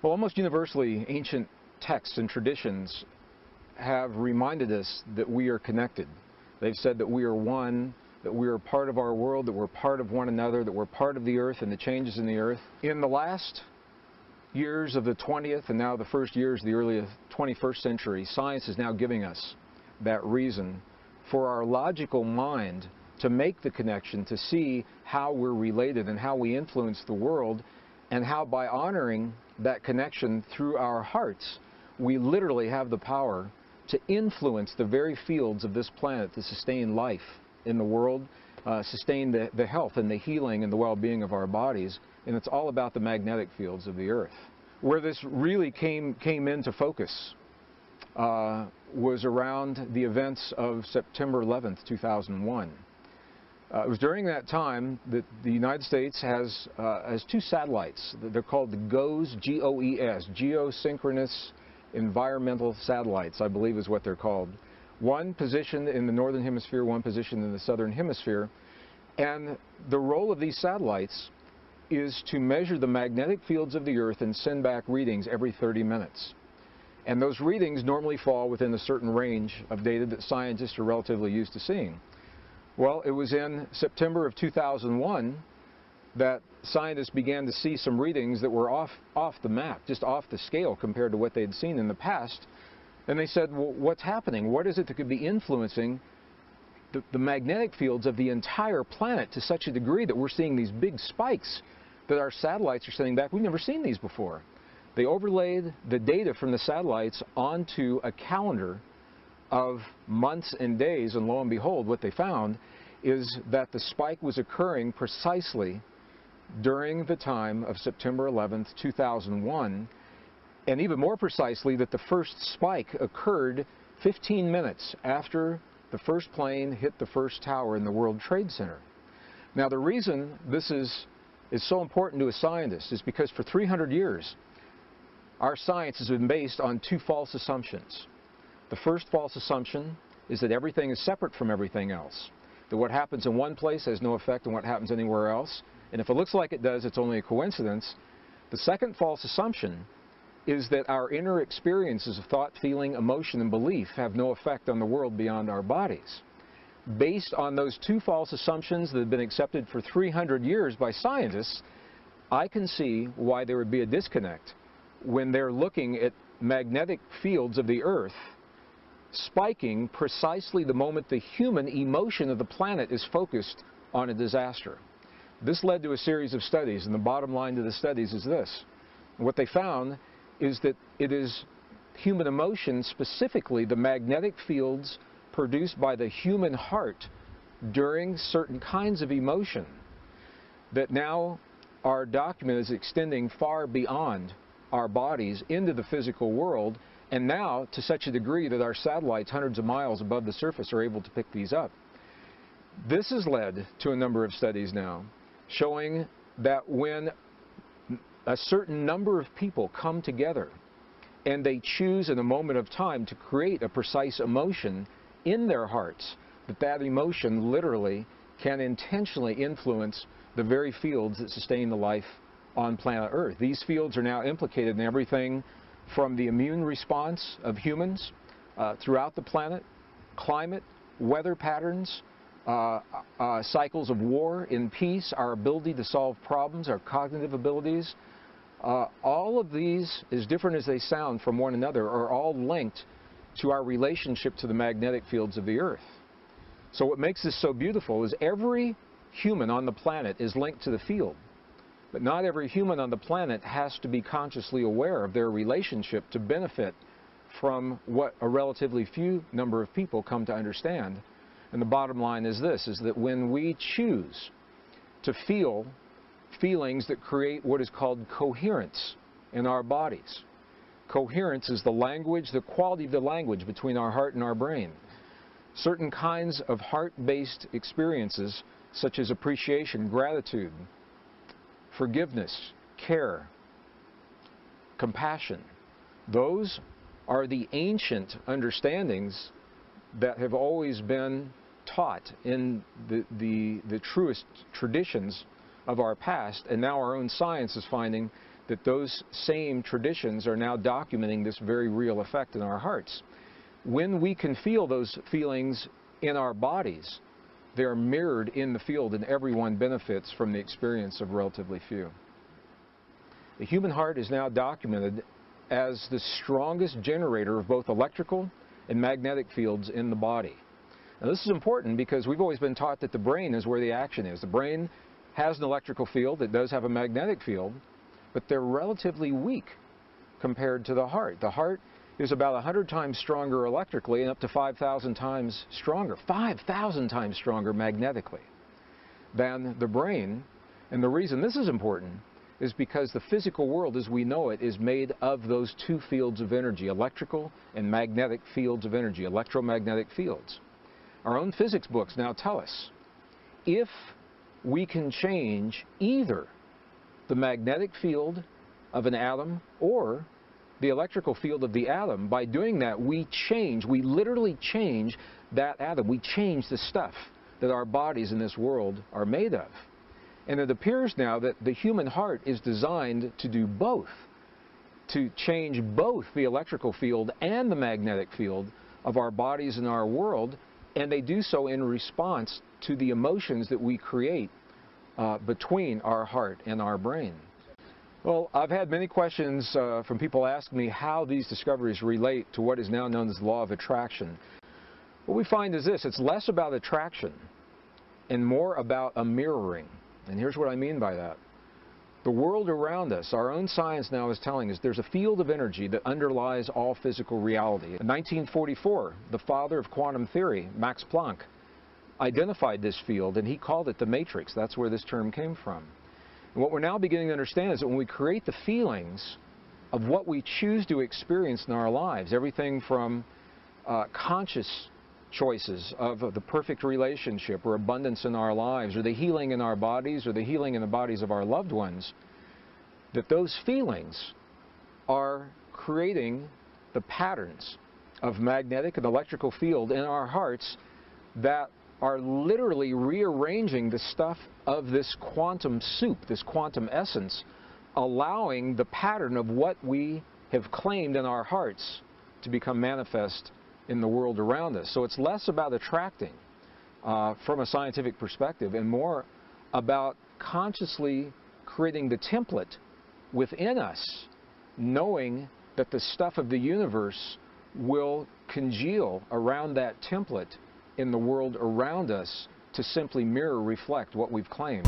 Well, almost universally, ancient texts and traditions have reminded us that we are connected. They've said that we are one, that we are part of our world, that we're part of one another, that we're part of the earth and the changes in the earth. In the last years of the 20th and now the first years of the early 21st century, science is now giving us that reason for our logical mind to make the connection, to see how we're related and how we influence the world, and how by honoring that connection through our hearts, we literally have the power to influence the very fields of this planet to sustain life in the world, sustain the health and the healing and the well-being of our bodies. And it's all about the magnetic fields of the earth. Where this really came into focus was around the events of September 11th, 2001. It was during that time that the United States has two satellites. They're called the GOES, G-O-E-S, Geosynchronous Environmental Satellites, I believe is what they're called. One positioned in the northern hemisphere, one positioned in the southern hemisphere. And the role of these satellites is to measure the magnetic fields of the earth and send back readings every 30 minutes. And those readings normally fall within a certain range of data that scientists are relatively used to seeing. Well, it was in September of 2001 that scientists began to see some readings that were off the map, just off the scale compared to what they'd seen in the past. And they said, well, what's happening? What is it that could be influencing the magnetic fields of the entire planet to such a degree that we're seeing these big spikes that our satellites are sending back? We've never seen these before. They overlaid the data from the satellites onto a calendar of months and days, and lo and behold, what they found is that the spike was occurring precisely during the time of September 11th, 2001, and even more precisely that the first spike occurred 15 minutes after the first plane hit the first tower in the World Trade Center. Now, the reason this is so important to a scientist is because for 300 years, our science has been based on two false assumptions. The first false assumption is that everything is separate from everything else, that what happens in one place has no effect on what happens anywhere else, and if it looks like it does, it's only a coincidence. The second false assumption is that our inner experiences of thought, feeling, emotion, and belief have no effect on the world beyond our bodies. Based on those two false assumptions that have been accepted for 300 years by scientists, I can see why there would be a disconnect when they're looking at magnetic fields of the earth spiking precisely the moment the human emotion of the planet is focused on a disaster. This led to a series of studies, and the bottom line to the studies is this. What they found is that it is human emotion, specifically the magnetic fields produced by the human heart during certain kinds of emotion, that now our document is extending far beyond our bodies into the physical world, and now to such a degree that our satellites hundreds of miles above the surface are able to pick these up. This has led to a number of studies now showing that when a certain number of people come together and they choose in a moment of time to create a precise emotion in their hearts, that emotion literally can intentionally influence the very fields that sustain the life on planet Earth. These fields are now implicated in everything from the immune response of humans throughout the planet, climate, weather patterns, cycles of war and peace, our ability to solve problems, our cognitive abilities. All of these, as different as they sound from one another, are all linked to our relationship to the magnetic fields of the earth. So what makes this so beautiful is every human on the planet is linked to the field. But not every human on the planet has to be consciously aware of their relationship to benefit from what a relatively few number of people come to understand. And the bottom line is this, is that when we choose to feel feelings that create what is called coherence in our bodies. Coherence is the language, the quality of the language between our heart and our brain. Certain kinds of heart-based experiences, such as appreciation, gratitude, forgiveness, care, compassion, those are the ancient understandings that have always been taught in the truest traditions of our past, and now our own science is finding that those same traditions are now documenting this very real effect in our hearts. When we can feel those feelings in our bodies, they're mirrored in the field, and everyone benefits from the experience of relatively few. The human heart is now documented as the strongest generator of both electrical and magnetic fields in the body. Now, this is important because we've always been taught that the brain is where the action is. The brain has an electrical field, it does have a magnetic field, but they're relatively weak compared to the heart. The heart is about 100 times stronger electrically and up to 5,000 times stronger, 5,000 times stronger magnetically than the brain. And the reason this is important is because the physical world as we know it is made of those two fields of energy, electrical and magnetic fields of energy, electromagnetic fields. Our own physics books now tell us if we can change either the magnetic field of an atom or the electrical field of the atom, by doing that we literally change that atom. We change the stuff that our bodies in this world are made of. And it appears now that the human heart is designed to do both, to change both the electrical field and the magnetic field of our bodies and our world, and they do so in response to the emotions that we create between our heart and our brain. Well, I've had many questions from people asking me how these discoveries relate to what is now known as the law of attraction. What we find is this: it's less about attraction and more about a mirroring. And here's what I mean by that. The world around us, our own science now is telling us there's a field of energy that underlies all physical reality. In 1944, the father of quantum theory, Max Planck, identified this field and he called it the matrix. That's where this term came from. And what we're now beginning to understand is that when we create the feelings of what we choose to experience in our lives, everything from conscious choices of the perfect relationship or abundance in our lives, or the healing in our bodies, or the healing in the bodies of our loved ones, that those feelings are creating the patterns of magnetic and electrical field in our hearts that are literally rearranging the stuff of this quantum soup, this quantum essence, allowing the pattern of what we have claimed in our hearts to become manifest in the world around us. So it's less about attracting from a scientific perspective and more about consciously creating the template within us, knowing that the stuff of the universe will congeal around that template in the world around us to simply reflect what we've claimed.